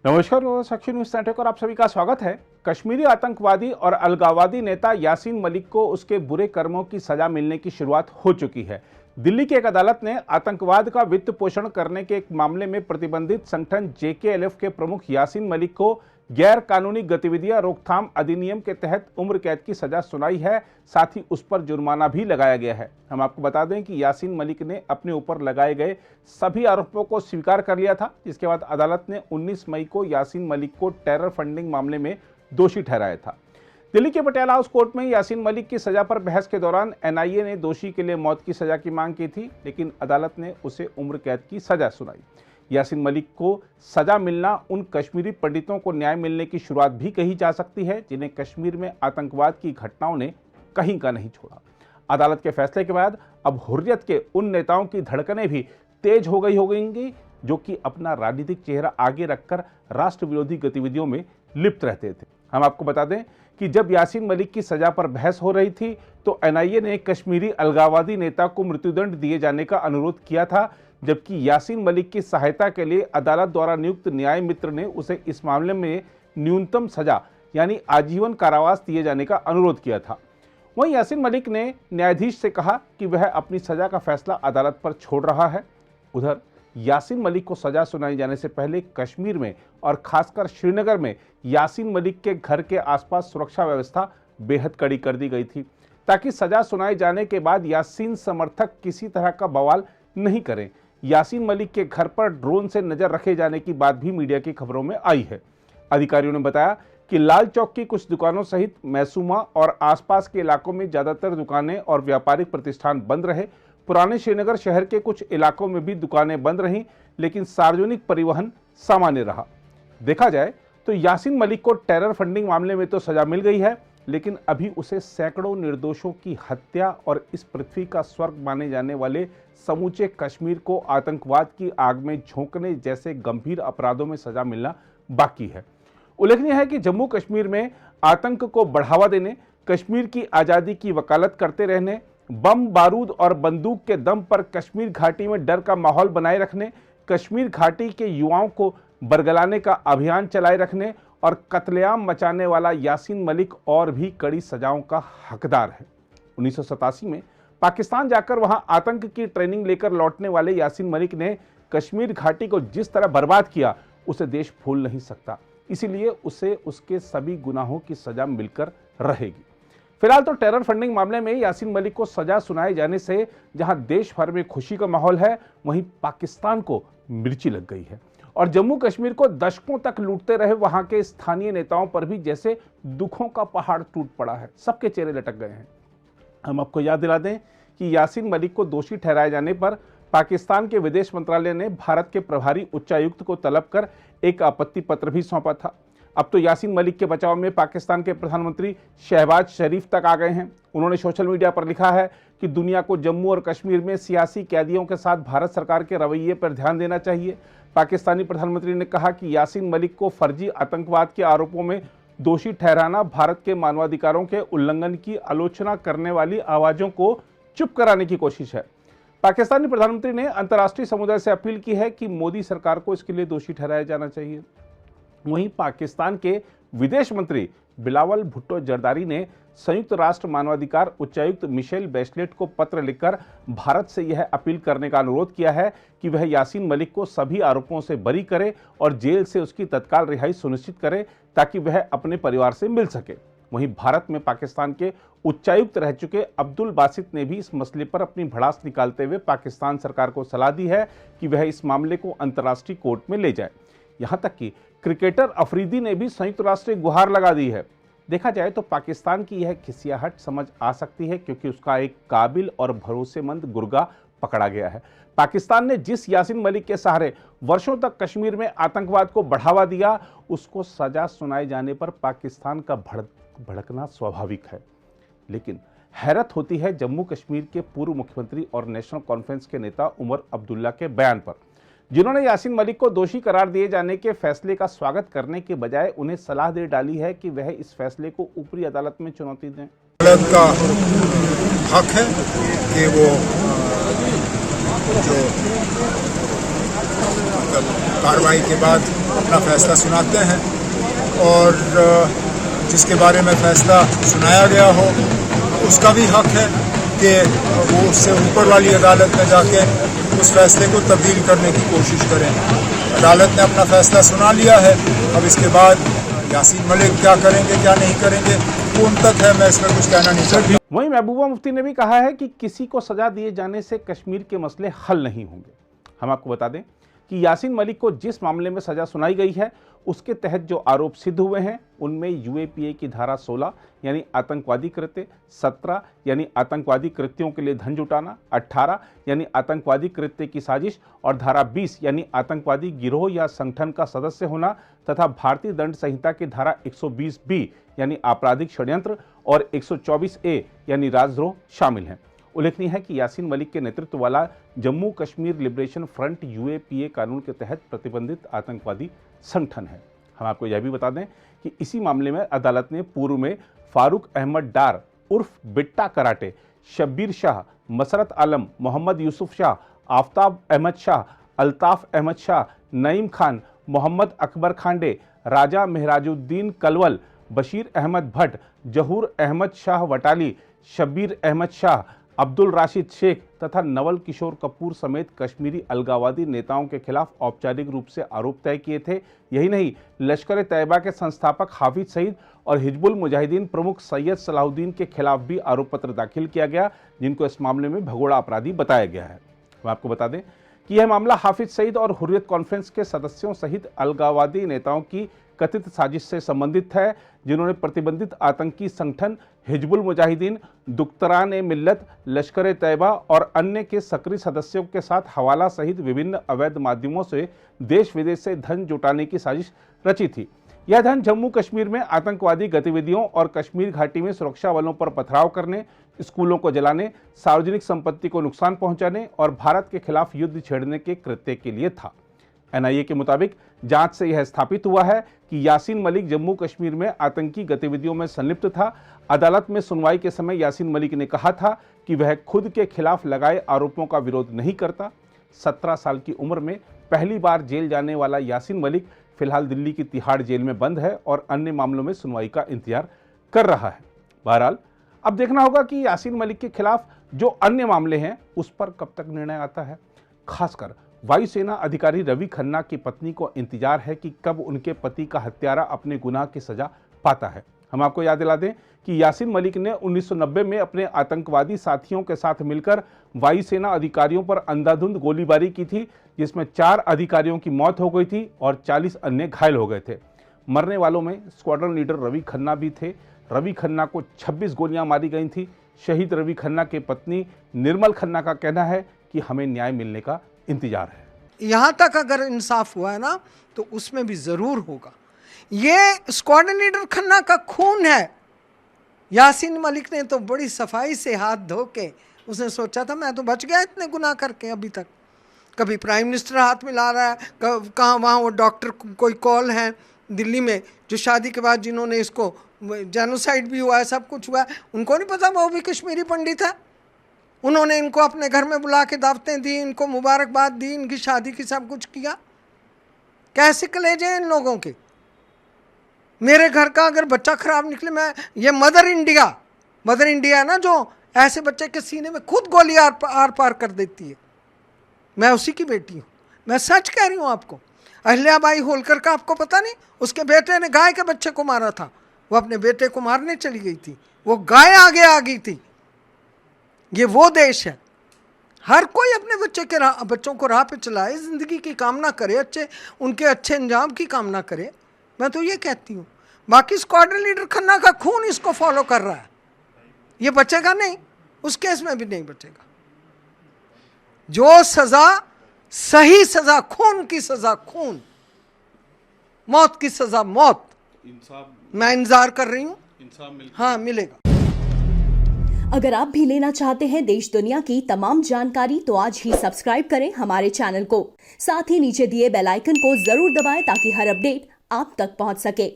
नमस्कार, साक्षी news centre और आप सभी का स्वागत है। कश्मीरी आतंकवादी और अलगाववादी नेता यासीन मलिक को उसके बुरे कर्मों की सजा मिलने की शुरुआत हो चुकी है। दिल्ली की एक अदालत ने आतंकवाद का वित्त पोषण करने के एक मामले में प्रतिबंधित संगठन JKLF के प्रमुख यासीन मलिक को गैर कानूनी गतिविधियां रोकथाम अधिनियम के तहत उम्र कैद की सजा सुनाई है। साथ ही उस पर जुर्माना भी लगाया गया है। हम आपको बता दें कि यासीन मलिक ने अपने ऊपर लगाए गए सभी आरोपों को स्वीकार कर लिया था, जिसके बाद अदालत ने 19 मई को यासीन मलिक को टेरर फंडिंग मामले में दोषी ठहराया था। दिल्ली के पटियाला हाउस कोर्ट में यासीन मलिक की सजा पर बहस के दौरान NIA ने दोषी के लिए मौत की सजा की मांग की थी, लेकिन अदालत ने उसे उम्र कैद की सजा सुनाई। यासीन मलिक को सजा मिलना उन कश्मीरी पंडितों को न्याय मिलने की शुरुआत भी कही जा सकती है, जिन्हें कश्मीर में आतंकवाद की घटनाओं ने कहीं का नहीं छोड़ा। अदालत के फैसले के बाद अब हुर्रियत के उन नेताओं की धड़कनें भी तेज हो गई जो कि अपना राजनीतिक चेहरा आगे रखकर राष्ट्र विरोधी गतिविधियों में लिप्त रहते थे। हम आपको बता दें कि जब यासीन मलिक की सजा पर बहस हो रही थी तो NIA ने कश्मीरी अलगाववादी नेता को मृत्युदंड दिए जाने का अनुरोध किया था, जबकि यासीन मलिक की सहायता के लिए अदालत द्वारा नियुक्त न्याय मित्र ने उसे इस मामले में न्यूनतम सजा यानी आजीवन कारावास दिए जाने का अनुरोध किया था। वहीं यासीन मलिक ने न्यायाधीश से कहा कि वह अपनी सजा का फैसला अदालत पर छोड़ रहा है। उधर यासीन मलिक को सजा सुनाई जाने से पहले कश्मीर में और खासकर श्रीनगर में यासीन मलिक के घर के आसपास सुरक्षा व्यवस्था बेहद कड़ी कर दी गई थी, ताकि सजा सुनाए जाने के बाद यासीन समर्थक किसी तरह का बवाल नहीं करें। यासीन मलिक के घर पर ड्रोन से नजर रखे जाने की बात भी मीडिया की खबरों में आई है। अधिकारियों ने बताया कि लाल चौक की कुछ दुकानों सहित मैसूमा और आसपास के इलाकों में ज्यादातर दुकानें और व्यापारिक प्रतिष्ठान बंद रहे। पुराने श्रीनगर शहर के कुछ इलाकों में भी दुकानें बंद रहीं, लेकिन सार्वजनिक परिवहन सामान्य रहा। देखा जाए तो यासीन मलिक को टेरर फंडिंग मामले में तो सजा मिल गई है, लेकिन अभी उसे सैकड़ों निर्दोषों की हत्या और इस पृथ्वी का स्वर्ग माने जाने वाले समूचे कश्मीर को आतंकवाद की आग में झोंकने जैसे गंभीर अपराधों में सजा मिलना बाकी है। उल्लेखनीय है कि जम्मू कश्मीर में आतंक को बढ़ावा देने, कश्मीर की आज़ादी की वकालत करते रहने, बम बारूद और बंदूक के दम पर कश्मीर घाटी में डर का माहौल बनाए रखने, कश्मीर घाटी के युवाओं को बरगलाने का अभियान चलाए रखने और कत्लेआम मचाने वाला यासीन मलिक और भी कड़ी सजाओं का हकदार है। 1987 में पाकिस्तान जाकर वहां आतंक की ट्रेनिंग लेकर लौटने वाले यासीन मलिक ने कश्मीर घाटी को जिस तरह बर्बाद किया, उसे देश भूल नहीं सकता। इसीलिए उसे उसके सभी गुनाहों की सजा मिलकर रहेगी। फिलहाल तो टेरर फंडिंग मामले में यासीन मलिक को सजा सुनाए जाने से जहां देश भर में खुशी का माहौल है, वहीं पाकिस्तान को मिर्ची लग गई है और जम्मू कश्मीर को दशकों तक लूटते रहे वहां के स्थानीय नेताओं पर भी जैसे दुखों का पहाड़ टूट पड़ा है। सबके चेहरे लटक गए हैं। हम आपको याद दिला दें कि यासीन मलिक को दोषी ठहराए जाने पर पाकिस्तान के विदेश मंत्रालय ने भारत के प्रभारी उच्चायुक्त को तलब कर एक आपत्ति पत्र भी सौंपा था। अब तो यासीन मलिक के बचाव में पाकिस्तान के प्रधानमंत्री शहबाज शरीफ तक आ गए हैं। उन्होंने सोशल मीडिया पर लिखा है कि दुनिया को जम्मू और कश्मीर में सियासी कैदियों के साथ भारत सरकार के रवैये पर ध्यान देना चाहिए। पाकिस्तानी प्रधानमंत्री ने कहा कि यासीन मलिक को फर्जी आतंकवाद के आरोपों में दोषी ठहराना भारत के मानवाधिकारों के उल्लंघन की आलोचना करने वाली आवाजों को चुप कराने की कोशिश है। पाकिस्तानी प्रधानमंत्री ने अंतर्राष्ट्रीय समुदाय से अपील की है कि मोदी सरकार को इसके लिए दोषी ठहराया जाना चाहिए। वहीं पाकिस्तान के विदेश मंत्री बिलावल भुट्टो जरदारी ने संयुक्त राष्ट्र मानवाधिकार उच्चायुक्त मिशेल बैचलेट को पत्र लिखकर भारत से यह अपील करने का अनुरोध किया है कि वह यासीन मलिक को सभी आरोपों से बरी करे और जेल से उसकी तत्काल रिहाई सुनिश्चित करे, ताकि वह अपने परिवार से मिल सके। वहीं भारत में पाकिस्तान के उच्चायुक्त रह चुके अब्दुल बासित ने भी इस मसले पर अपनी भड़ास निकालते हुए पाकिस्तान सरकार को सलाह दी है कि वह इस मामले को अंतर्राष्ट्रीय कोर्ट में ले जाए। यहां तक कि क्रिकेटर अफरीदी ने भी संयुक्त राष्ट्र की गुहार लगा दी है। देखा जाए तो पाकिस्तान की यह खिसियाहट समझ आ सकती है, क्योंकि उसका एक काबिल और भरोसेमंद गुर्गा पकड़ा गया है। पाकिस्तान ने जिस यासीन मलिक के सहारे वर्षों तक कश्मीर में आतंकवाद को बढ़ावा दिया, उसको सजा सुनाए जाने पर पाकिस्तान का भड़कना स्वाभाविक है। लेकिन हैरत होती है जम्मू कश्मीर के पूर्व मुख्यमंत्री और नेशनल कॉन्फ्रेंस के नेता उमर अब्दुल्ला के बयान पर, जिन्होंने यासीन मलिक को दोषी करार दिए जाने के फैसले का स्वागत करने के बजाय उन्हें सलाह दे डाली है कि वह इस फैसले को ऊपरी अदालत में चुनौती दें। अदालत का हक है कि वो जो कार्रवाई के बाद अपना फैसला सुनाते हैं और जिसके बारे में फैसला सुनाया गया हो उसका भी हक है कि वो उससे ऊपर वाली अदालत में जाके उस फैसले को तब्दील करने की कोशिश करें। अदालत ने अपना फैसला सुना लिया है, अब इसके बाद यासीन मलिक क्या करेंगे क्या नहीं करेंगे वो उन तक है, मैं इसमें कुछ कहना नहीं चाहता। वहीं महबूबा मुफ्ती ने भी कहा है कि किसी को सजा दिए जाने से कश्मीर के मसले हल नहीं होंगे। हम आपको बता दें कि यासीन मलिक को जिस मामले में सजा सुनाई गई है उसके तहत जो आरोप सिद्ध हुए हैं उनमें यूएपीए की धारा 16 यानी आतंकवादी कृत्य, 17 यानी आतंकवादी कृत्यों के लिए धन जुटाना, 18 यानी आतंकवादी कृत्य की साजिश और धारा 20 यानी आतंकवादी गिरोह या संगठन का सदस्य होना तथा भारतीय दंड संहिता की धारा 120 बी यानी आपराधिक षड्यंत्र और 124 ए यानी राजद्रोह शामिल हैं। उल्लेखनीय है कि यासीन मलिक के नेतृत्व वाला Jammu Kashmir liberation front UAPA कानून के तहत प्रतिबंधित आतंकवादी संगठन है। हम आपको यह भी बता दें कि इसी मामले में अदालत ने पूर्व में फारूक अहमद डार उर्फ बिट्टा कराटे, शब्बीर शाह, मसरत आलम, मोहम्मद यूसुफ शाह, आफ्ताब अहमद शाह, अल्ताफ अहमद शाह, नईम खान, मोहम्मद अकबर खांडे, राजा मेहराजुद्दीन कलवल, बशीर अहमद भट्ट, जहूर अहमद शाह वटाली, शब्बीर अहमद शाह, अब्दुल राशिद शेख तथा नवल किशोर कपूर समेत कश्मीरी अलगावादी नेताओं के खिलाफ औपचारिक रूप से आरोप तय किए थे। यही नहीं, लश्कर तैयबा के संस्थापक हाफिज सईद और हिजबुल मुजाहिदीन प्रमुख सैयद सलाहुद्दीन के खिलाफ भी आरोप पत्र दाखिल किया गया, जिनको इस मामले में भगोड़ा अपराधी बताया गया है। हम आपको बता दें कि यह मामला हाफिज सईद और हुर्रियत कॉन्फ्रेंस के सदस्यों सहित अलगावादी नेताओं की कथित साजिश से संबंधित है, जिन्होंने प्रतिबंधित आतंकी संगठन हिजबुल मुजाहिदीन, दुख्तरान मिल्लत, लश्कर तैयबा और अन्य के सक्रिय सदस्यों के साथ हवाला सहित विभिन्न अवैध माध्यमों से देश विदेश से धन जुटाने की साजिश रची थी। यह धन जम्मू कश्मीर में आतंकवादी गतिविधियों और कश्मीर घाटी में सुरक्षा बलों पर पथराव करने, स्कूलों को जलाने, सार्वजनिक संपत्ति को नुकसान पहुंचाने और भारत के खिलाफ युद्ध छेड़ने के कृत्य के लिए था। एनआईए के मुताबिक जांच से यह स्थापित हुआ है कि यासीन मलिक जम्मू कश्मीर में आतंकी गतिविधियों में संलिप्त था। अदालत में सुनवाई के समय यासीन मलिक ने कहा था कि वह खुद के खिलाफ लगाए आरोपों का विरोध नहीं करता। 17 साल की उम्र में पहली बार जेल जाने वाला यासीन मलिक फिलहाल दिल्ली की तिहाड़ जेल में बंद है और अन्य मामलों में सुनवाई का इंतजार कर रहा है। बहरहाल अब देखना होगा कि यासीन मलिक के खिलाफ जो अन्य मामले हैं उस पर कब तक निर्णय आता है। खासकर वायुसेना अधिकारी रवि खन्ना की पत्नी को इंतजार है कि कब उनके पति का हत्यारा अपने गुनाह की सजा पाता है। हम आपको याद दिला दें कि यासीन मलिक ने 1990 में अपने आतंकवादी साथियों के साथ मिलकर वायुसेना अधिकारियों पर अंधाधुंध गोलीबारी की थी, जिसमें 4 अधिकारियों की मौत हो गई थी और 40 अन्य घायल हो गए थे। मरने वालों में स्क्वाड्रन लीडर रवि खन्ना भी थे। रवि खन्ना को 26 गोलियां मारी गई थी। शहीद रवि खन्ना की पत्नी निर्मल खन्ना का कहना है कि हमें न्याय मिलने का इंतजार है। यहाँ तक अगर इंसाफ हुआ है ना तो उसमें भी जरूर होगा। ये स्क्वाड्रन लीडर खन्ना का खून है। यासीन मलिक ने तो बड़ी सफाई से हाथ धो के उसने सोचा था मैं तो बच गया इतने गुनाह करके। अभी तक कभी प्राइम मिनिस्टर हाथ मिला रहा है, कहाँ वहाँ वो डॉक्टर कोई कॉल है दिल्ली में जो शादी के बाद जिन्होंने इसको जेनोसाइड भी हुआ है, सब कुछ हुआ है, उनको नहीं पता वो भी कश्मीरी पंडित है। उन्होंने इनको अपने घर में बुला के दावतें दी, इनको मुबारकबाद दी, इनकी शादी की सब कुछ किया। कैसे कलेजे हैं इन लोगों के। मेरे घर का अगर बच्चा खराब निकले, मैं ये मदर इंडिया ना जो ऐसे बच्चे के सीने में खुद गोली आर पार कर देती है, मैं उसी की बेटी हूँ। मैं सच कह रही हूँ आपको। अहिल्याबाई होलकर का आपको पता नहीं, उसके बेटे ने गाय के बच्चे को मारा था। वो अपने बेटे को मारने चली गई थी, वो गाय आगे आ गई थी। ये वो देश है। हर कोई अपने बच्चों को राह पे चलाए, ज़िंदगी की कामना करे, उनके अच्छे अंजाम की कामना करे। मैं तो ये कहती हूँ। बाकी स्क्वाड्रन लीडर खन्ना का खून इसको फॉलो कर रहा है। ये बचेगा नहीं, उस केस में भी नहीं बचेगा। जो सजा, सही सजा, खून की सजा खून, मौत की सजा मौत, मैं इंतजार कर रही हूँ। हाँ, मिलेगा। अगर आप भी लेना चाहते हैं देश दुनिया की तमाम जानकारी तो आज ही सब्सक्राइब करें हमारे चैनल को। साथ ही नीचे दिए बेल आइकन को जरूर दबाएं ताकि हर अपडेट आप तक पहुंच सके।